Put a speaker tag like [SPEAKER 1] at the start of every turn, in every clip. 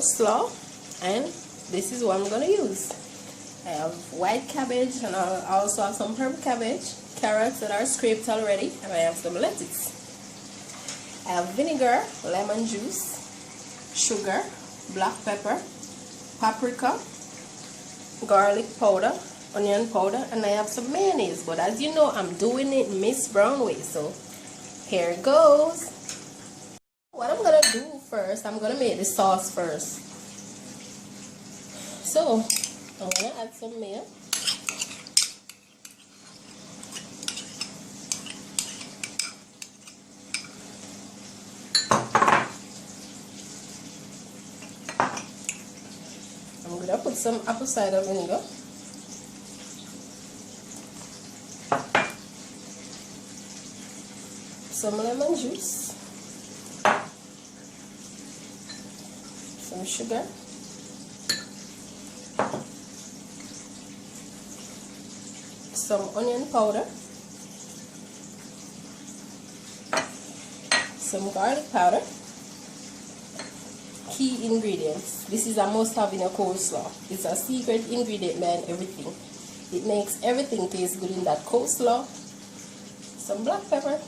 [SPEAKER 1] coleslaw, and this is what I'm gonna use. I have white cabbage, and I also have some purple cabbage, carrots that are scraped already, and I have some lettuce. I have vinegar, lemon juice, sugar, black pepper, paprika, garlic powder, onion powder, and I have some mayonnaise. But as you know, I'm doing it Myss Brown way, so here it goes. What I'm gonna do first, I'm gonna make the sauce first. So I'm gonna add some mayo. I'm gonna put some apple cider vinegar. Some lemon juice. Some sugar. Some onion powder. Some garlic powder. Key ingredients. This is a must-have in a coleslaw. It's a secret ingredient behind everything. It makes everything taste good in that coleslaw. Some black pepper.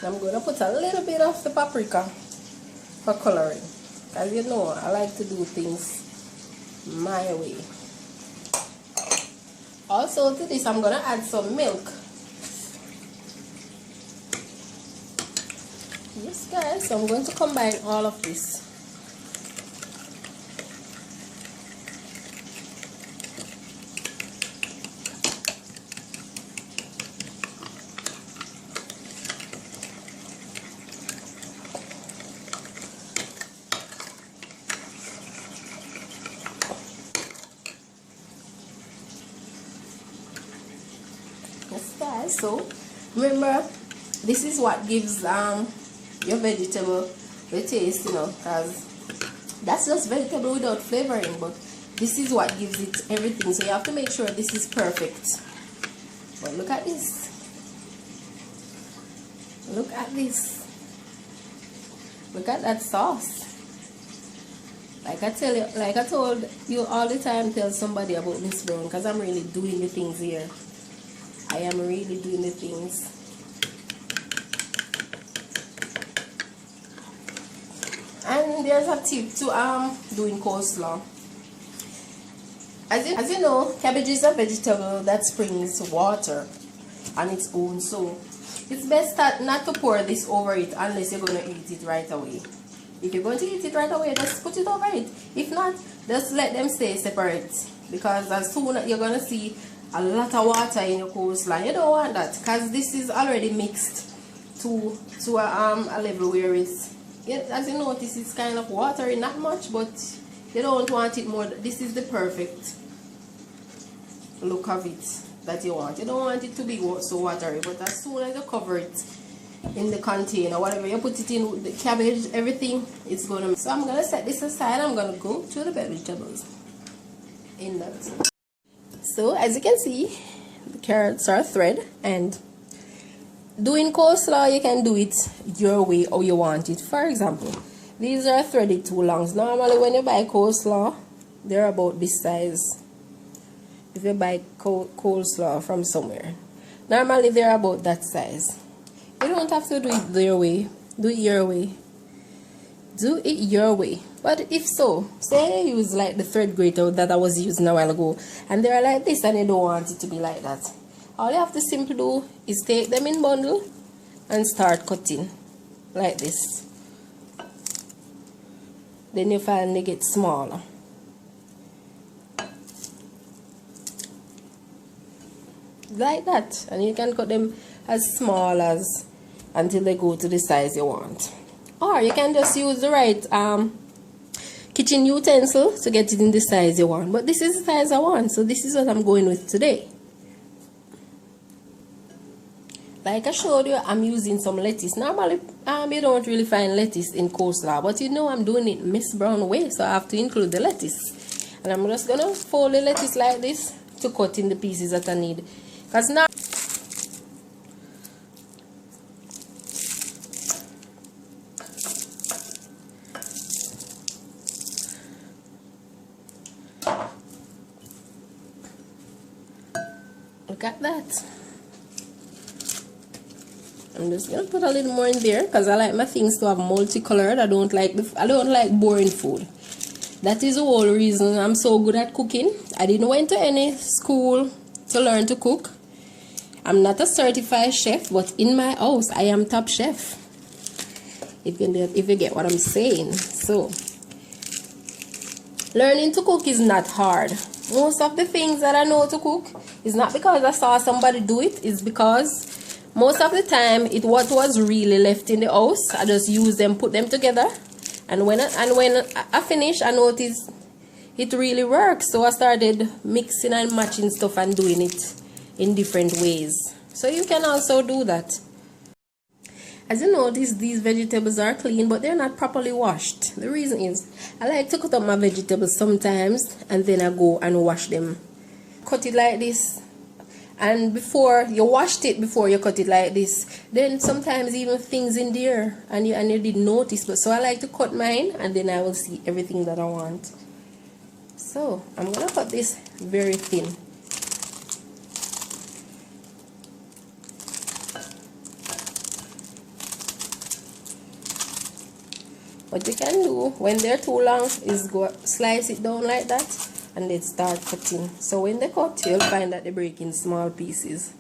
[SPEAKER 1] I'm going to put a little bit of the paprika for coloring. As you know, I like to do things my way. Also to this, I'm going to add some milk. Yes guys, so I'm going to combine all of this. Yes guys, so remember, this is what gives your vegetable the taste, you know, because that's just vegetable without flavoring, but this is what gives it everything. So you have to make sure this is perfect. But look at this. Look at this. Look at that sauce. Like I told you all the time, tell somebody about Myss Brown, because I'm really doing the things here. I am really doing the things. And there's a tip to doing coleslaw. As you know, cabbage is a vegetable that springs water on its own, so it's best not to pour this over it unless you're going to eat it right away. If you're going to eat it right away, just put it over it. If not, just let them stay separate, because as soon as you're going to see a lot of water in your coleslaw, you don't want that, because this is already mixed to a level where it's, as you notice, it's kind of watery, not much, but you don't want it more. This is the perfect look of it that you want. You don't want it to be so watery, but as soon as you cover it in the container, whatever you put it in, the cabbage, everything, it's gonna. So I'm gonna set this aside. I'm gonna go to the vegetables in that. So as you can see, the carrots are thread, and doing coleslaw, you can do it your way or you want it. For example, these are threaded too long. Normally when you buy coleslaw, they're about this size. If you buy coleslaw from somewhere, normally they're about that size. You don't have to do it their way. Do it your way. Do it your way. But if so, say you use like the thread grater that I was using a while ago, and they're like this and you don't want it to be like that, all you have to simply do is take them in bundle and start cutting like this. Then you finally get smaller. Like that, and you can cut them as small as until they go to the size you want. Or you can just use the right kitchen utensil to get it in the size you want. But this is the size I want, so this is what I'm going with today. Like I showed you, I'm using some lettuce. Normally, you don't really find lettuce in coleslaw, but you know I'm doing it Myss Brown way, so I have to include the lettuce. And I'm just gonna fold the lettuce like this to cut in the pieces that I need. Because now, Look at that. I'm just gonna put a little more in there because I like my things to have multicolored. I don't like boring food. That is the whole reason I'm so good at cooking. I didn't went to any school to learn to cook. I'm not a certified chef, but in my house I am top chef. If you get what I'm saying. So learning to cook is not hard. Most of the things that I know to cook is not because I saw somebody do it. It's because most of the time what was really left in the house, I just use them, put them together, and when I finish, I noticed it really works. So I started mixing and matching stuff and doing it in different ways. So you can also do that. As you notice, these vegetables are clean, but they're not properly washed. The reason is I like to cut up my vegetables sometimes and then I go and wash them. Cut it like this, and before you washed it, before you cut it like this, then sometimes even things in there and you didn't notice. But so I like to cut mine and then I will see everything that I want. So I'm gonna cut this very thin. What you can do when they're too long is go slice it down like that and then start cutting. So when they cut, you'll find that they break in small pieces.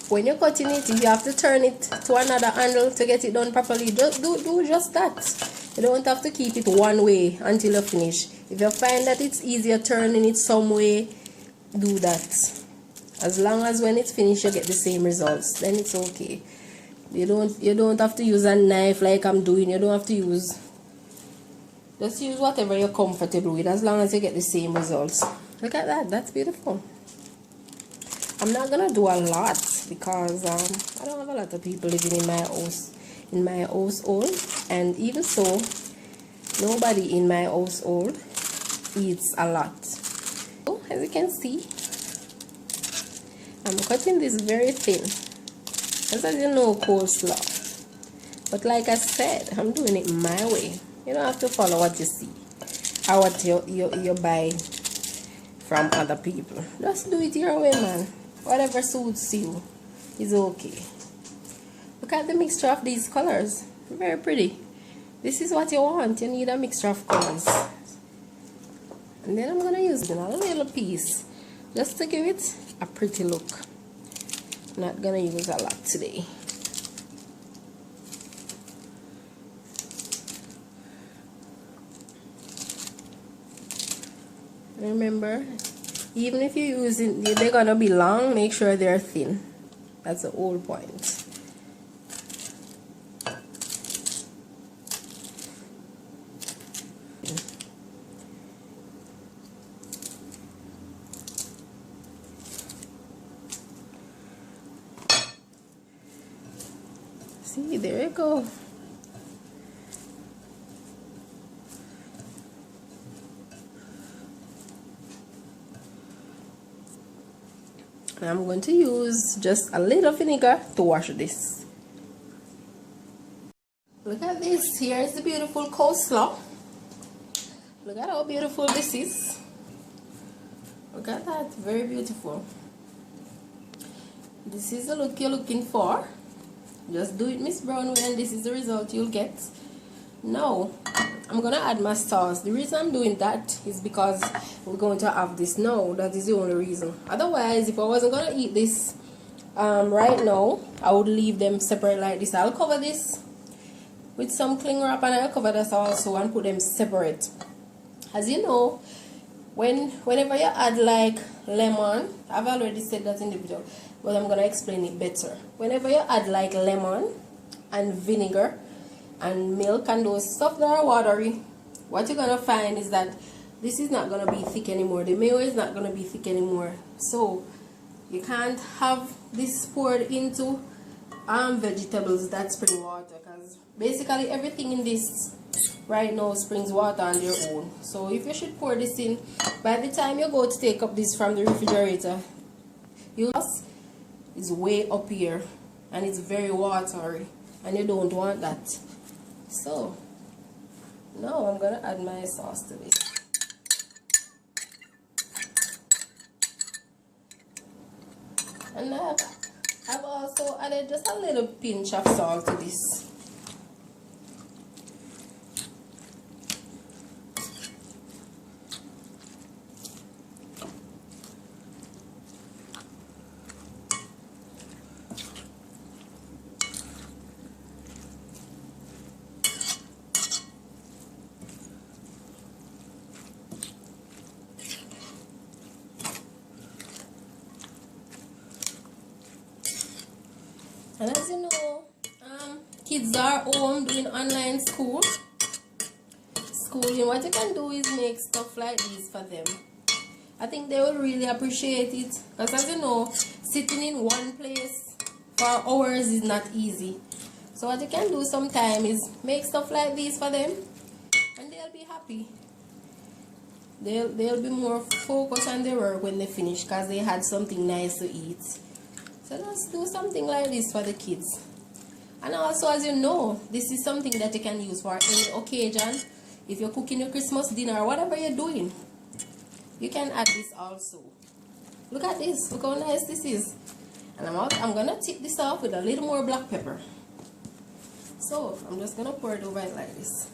[SPEAKER 1] When you're cutting it, if you have to turn it to another angle to get it done properly, just do just that. You don't have to keep it one way until you finish. If you find that it's easier turning it some way, do that. As long as when it's finished you get the same results, then it's okay. You don't have to use a knife like I'm doing. You don't have to use. Just use whatever you're comfortable with, as long as you get the same results. Look at that. That's beautiful. I'm not gonna do a lot because I don't have a lot of people living in my household, and even so, nobody in my household eats a lot. So as you can see, I'm cutting this very thin. As you know, coleslaw. But like I said, I'm doing it my way. You don't have to follow what you see or what you buy from other people. Just do it your way, man. Whatever suits you is okay. Look at the mixture of these colors. Very pretty. This is what you want. You need a mixture of colors. And then I'm going to use a little piece just to give it a pretty look. I'm not going to use a lot today. Remember, even if you're using, they're gonna be long, make sure they're thin. That's the whole point. See, there you go. I'm going to use just a little vinegar to wash this. Look at this. Here is the beautiful coleslaw. Look at how beautiful this is. Look at that. Very beautiful. This is the look you're looking for. Just do it Miss Brown way and this is the result you'll get. Now I'm gonna add my sauce. The reason I'm doing that is because we're going to have this now. That is the only reason. Otherwise, if I wasn't gonna eat this right now, I would leave them separate like this. I'll cover this with some cling wrap and I'll cover this also and put them separate. As you know, whenever you add like lemon, I've already said that in the video, but I'm gonna explain it better. Whenever you add like lemon and vinegar and milk and those stuff that are watery, what you're gonna find is that this is not gonna be thick anymore. The mayo is not gonna be thick anymore. So you can't have this poured into vegetables that spring water, because basically everything in this right now springs water on their own. So if you should pour this in, by the time you go to take up this from the refrigerator, it's way up here and it's very watery, and you don't want that. So now I'm gonna add my sauce to this. And I've also added just a little pinch of salt to this. And as you know, kids are home doing online schooling. What you can do is make stuff like this for them. I think they will really appreciate it, because as you know, sitting in one place for hours is not easy. So what you can do sometime is make stuff like this for them, and they'll be happy. They'll be more focused on their work when they finish, because they had something nice to eat. So let's do something like this for the kids. And also, as you know, this is something that you can use for any occasion. If you're cooking your Christmas dinner or whatever you're doing, you can add this also. Look at this. Look how nice this is. And I'm going to tip this off with a little more black pepper. So I'm just going to pour it over it like this.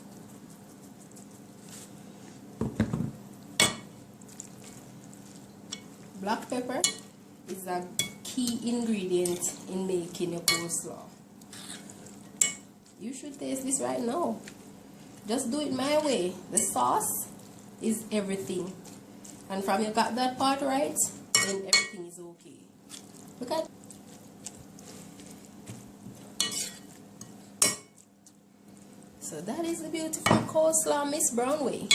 [SPEAKER 1] Black pepper is a key ingredient in making your coleslaw. You should taste this right now. Just do it my way. The sauce is everything, and from you got that part right, then everything is okay. Look at. So that is the beautiful coleslaw Miss Brown way.